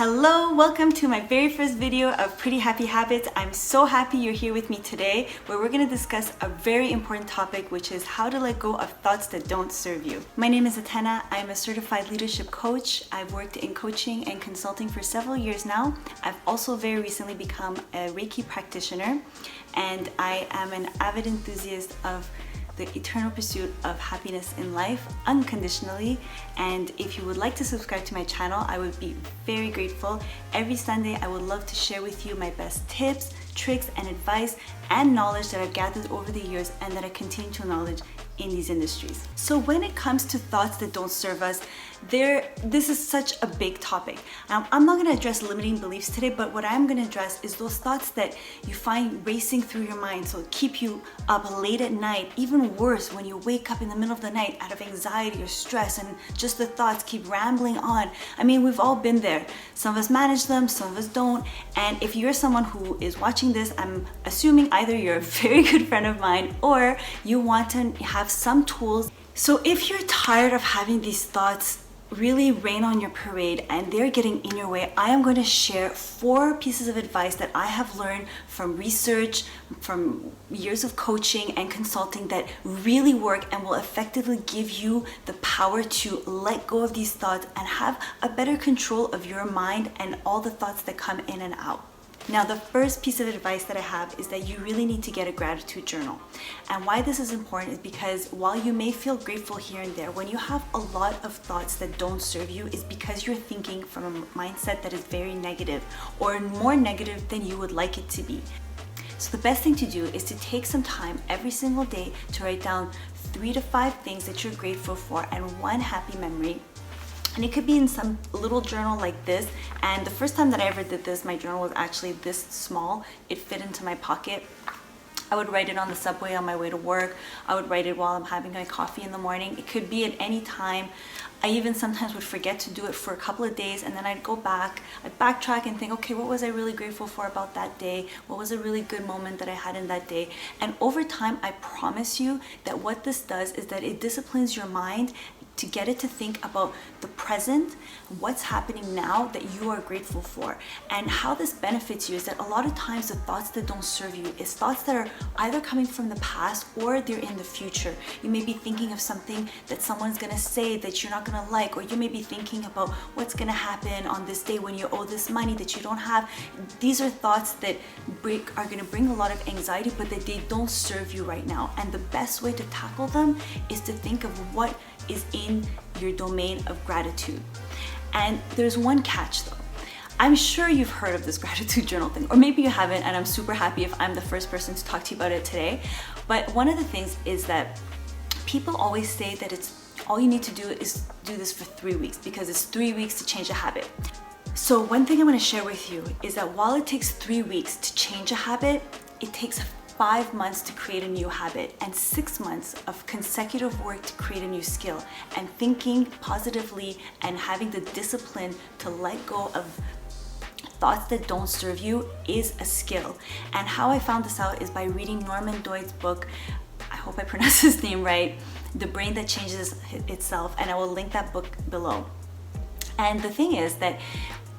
Hello, welcome to my very first video of Pretty Happy Habits. I'm so happy you're here with me today, where we're going to discuss a very important topic, which is how to let go of thoughts that don't serve you. My name is Atena. I'm a certified leadership coach. I've worked in coaching and consulting for several years now. I've also very recently become a Reiki practitioner, and I am an avid enthusiast of the eternal pursuit of happiness in life unconditionally. And if you would like to subscribe to my channel, I would be very grateful. Every Sunday I would love to share with you my best tips, tricks, and advice and knowledge that I've gathered over the years and that I continue to knowledge in these industries. So when it comes to thoughts that don't serve us, this is such a big topic. I'm not going to address limiting beliefs today, but what I'm going to address is those thoughts that you find racing through your mind, so keep you up late at night, even worse when you wake up in the middle of the night out of anxiety or stress, and just the thoughts keep rambling on. I mean, we've all been there. Some of us manage them, some of us don't. And if you're someone who is watching this, I'm assuming either you're a very good friend of mine or you want to have some tools. So if you're tired of having these thoughts really rain on your parade and they're getting in your way, I am going to share 4 pieces of advice that I have learned from research, from years of coaching and consulting that really work and will effectively give you the power to let go of these thoughts and have a better control of your mind and all the thoughts that come in and out. Now, the first piece of advice that I have is that you really need to get a gratitude journal. And why this is important is because while you may feel grateful here and there, when you have a lot of thoughts that don't serve you, is because you're thinking from a mindset that is very negative or more negative than you would like it to be. So the best thing to do is to take some time every single day to write down 3 to 5 things that you're grateful for and 1 happy memory. And it could be in some little journal like this. And the first time that I ever did this, my journal was actually this small. It fit into my pocket. I would write it on the subway on my way to work. I would write it while I'm having my coffee in the morning. It could be at any time. I even sometimes would forget to do it for a couple of days, and then I'd go back, I'd backtrack and think, okay, what was I really grateful for about that day? What was a really good moment that I had in that day? And over time, I promise you that what this does is that it disciplines your mind to get it to think about the present, what's happening now that you are grateful for. And how this benefits you is that a lot of times the thoughts that don't serve you is thoughts that are either coming from the past or they're in the future. You may be thinking of something that someone's gonna say that you're not gonna like, or you may be thinking about what's gonna happen on this day when you owe this money that you don't have. These are thoughts that are gonna bring a lot of anxiety, but that they don't serve you right now. And the best way to tackle them is to think of what is in your domain of gratitude. And there's one catch though. I'm sure you've heard of this gratitude journal thing, or maybe you haven't, and I'm super happy if I'm the first person to talk to you about it today. But one of the things is that people always say that all you need to do is do this for 3 weeks, because it's 3 weeks to change a habit. So one thing I'm going to share with you is that while it takes 3 weeks to change a habit, it takes 5 months to create a new habit and 6 months of consecutive work to create a new skill. And thinking positively and having the discipline to let go of thoughts that don't serve you is a skill. And how I found this out is by reading Norman Doid's book. I hope I pronounced his name right, The Brain That Changes Itself, and I will link that book below. And the thing is that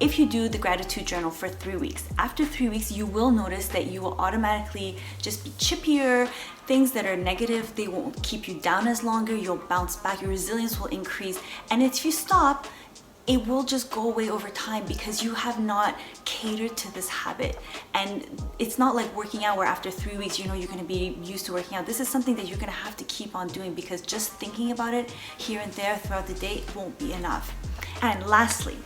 if you do the gratitude journal for 3 weeks, after 3 weeks, you will notice that you will automatically just be chippier. Things that are negative, they won't keep you down as longer. You'll bounce back, your resilience will increase. And if you stop, it will just go away over time because you have not catered to this habit. And it's not like working out where after 3 weeks, you know you're gonna be used to working out. This is something that you're gonna have to keep on doing, because just thinking about it here and there throughout the day won't be enough. And lastly,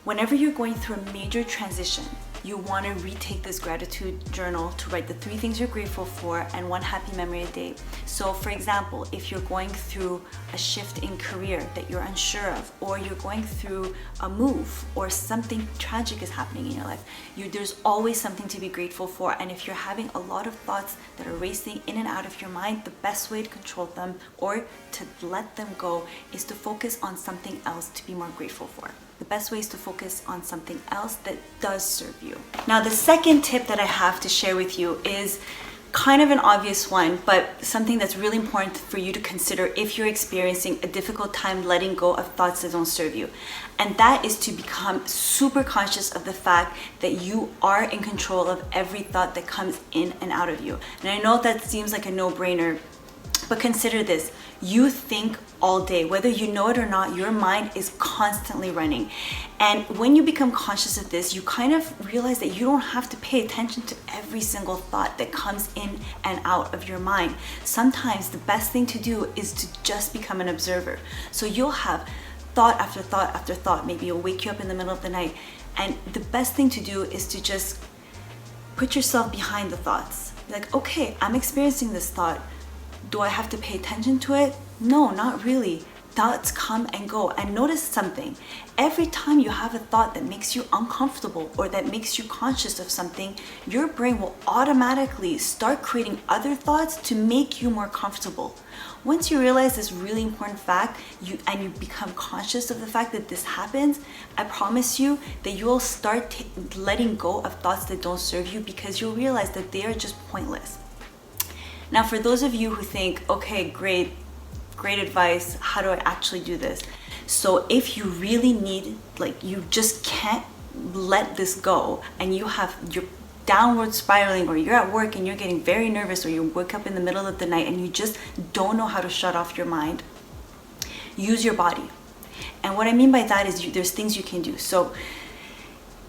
whenever you're going through a major transition, you want to retake this gratitude journal to write the 3 things you're grateful for and 1 happy memory a day. So for example, if you're going through a shift in career that you're unsure of, or you're going through a move, or something tragic is happening in your life, there's always something to be grateful for. And if you're having a lot of thoughts that are racing in and out of your mind, the best way to control them or to let them go is to focus on something else to be more grateful for. The best way is to focus on something else that does serve you. Now, the second tip that I have to share with you is kind of an obvious one, but something that's really important for you to consider if you're experiencing a difficult time letting go of thoughts that don't serve you. And that is to become super conscious of the fact that you are in control of every thought that comes in and out of you. And I know that seems like a no-brainer, but consider this. You think all day, whether you know it or not. Your mind is constantly running. And when you become conscious of this, you kind of realize that you don't have to pay attention to every single thought that comes in and out of your mind. Sometimes the best thing to do is to just become an observer. So you'll have thought after thought after thought. Maybe it'll wake you up in the middle of the night. And the best thing to do is to just put yourself behind the thoughts. Like, okay, I'm experiencing this thought. Do I have to pay attention to it? No, not really. Thoughts come and go. And notice something. Every time you have a thought that makes you uncomfortable or that makes you conscious of something, your brain will automatically start creating other thoughts to make you more comfortable. Once you realize this really important fact, you become conscious of the fact that this happens, I promise you that you will start letting go of thoughts that don't serve you, because you'll realize that they are just pointless. Now, for those of you who think, okay, great advice, how do I actually do this? So if you really need, like, you just can't let this go, and you're downward spiraling, or you're at work and you're getting very nervous, or you wake up in the middle of the night and you just don't know how to shut off your mind, use your body. And what I mean by that is there's things you can do. So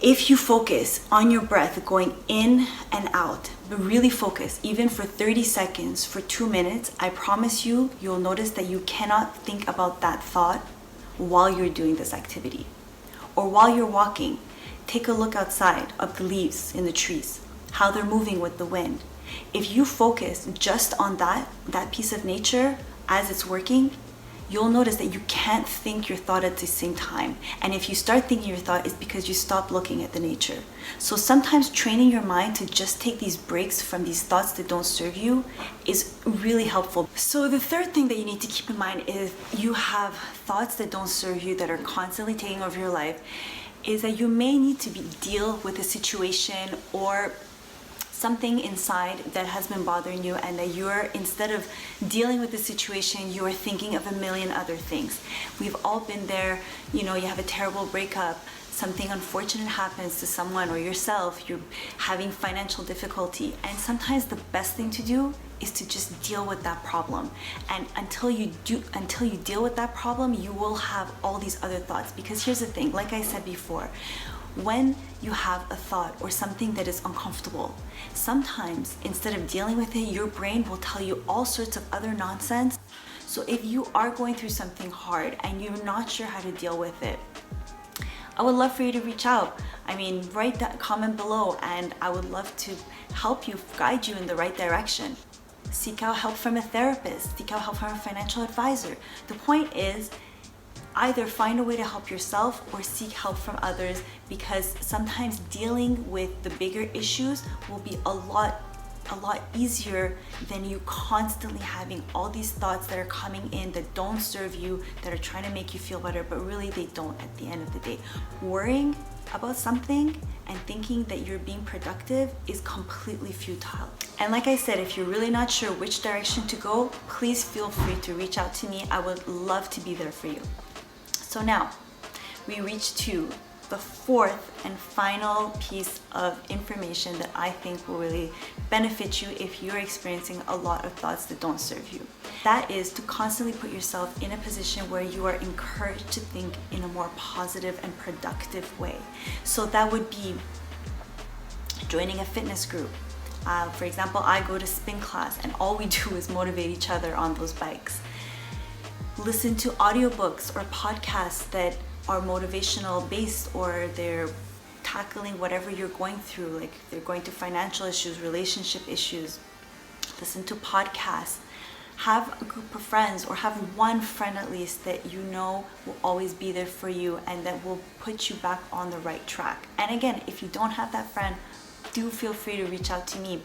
if you focus on your breath going in and out, but really focus, even for 30 seconds, for 2 minutes, I promise you, you'll notice that you cannot think about that thought while you're doing this activity. Or while you're walking, take a look outside of the leaves in the trees, how they're moving with the wind. If you focus just on that piece of nature as it's working, you'll notice that you can't think your thought at the same time. And if you start thinking your thought, it's because you stop looking at the nature. So sometimes training your mind to just take these breaks from these thoughts that don't serve you is really helpful. So the third thing that you need to keep in mind is you have thoughts that don't serve you that are constantly taking over your life, is that you may need to deal with a situation or something inside that has been bothering you, and that instead of dealing with the situation, you are thinking of a million other things. We've all been there. You have a terrible breakup, something unfortunate happens to someone or yourself, you're having financial difficulty, and sometimes the best thing to do is to just deal with that problem. And until you deal with that problem, you will have all these other thoughts. Because here's the thing, like I said before, when you have a thought or something that is uncomfortable, sometimes instead of dealing with it, your brain will tell you all sorts of other nonsense. So if you are going through something hard and you're not sure how to deal with it, I would love for you to reach out. Write that comment below, and I would love to help you, guide you in the right direction. Seek out help from a therapist, seek out help from a financial advisor. The point is, either find a way to help yourself or seek help from others, because sometimes dealing with the bigger issues will be a lot easier than you constantly having all these thoughts that are coming in that don't serve you, that are trying to make you feel better, but really they don't at the end of the day. Worrying about something and thinking that you're being productive is completely futile. And like I said, if you're really not sure which direction to go, please feel free to reach out to me. I would love to be there for you. So now we reach to the fourth and final piece of information that I think will really benefit you if you're experiencing a lot of thoughts that don't serve you. That is to constantly put yourself in a position where you are encouraged to think in a more positive and productive way. So that would be joining a fitness group. For example, I go to spin class, and all we do is motivate each other on those bikes. Listen to audiobooks or podcasts that are motivational based, or they're tackling whatever you're going through, like they're going through financial issues, relationship issues. Listen to podcasts. Have a group of friends, or have one friend at least that you know will always be there for you and that will put you back on the right track. And again, if you don't have that friend, do feel free to reach out to me.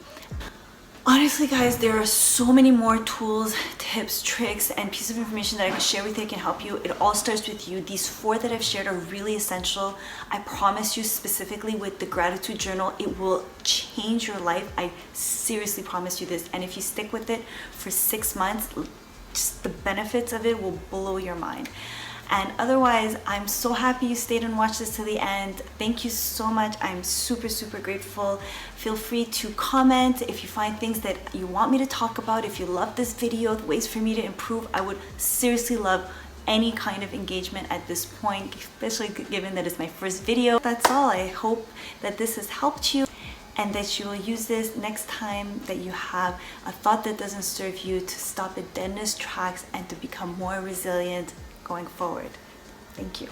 Honestly, guys, there are so many more tools, tips, tricks, and pieces of information that I can share with you that can help you. It all starts with you. These 4 that I've shared are really essential. I promise you, specifically with the gratitude journal, it will change your life. I seriously promise you this. And if you stick with it for 6 months, just the benefits of it will blow your mind. And otherwise, I'm so happy you stayed and watched this to the end. Thank you so much. I'm super, super grateful. Feel free to comment if you find things that you want me to talk about. If you love this video, ways for me to improve, I would seriously love any kind of engagement at this point, especially given that it's my first video. That's all. I hope that this has helped you and that you will use this next time that you have a thought that doesn't serve you, to stop it dead in its tracks and to become more resilient going forward. Thank you.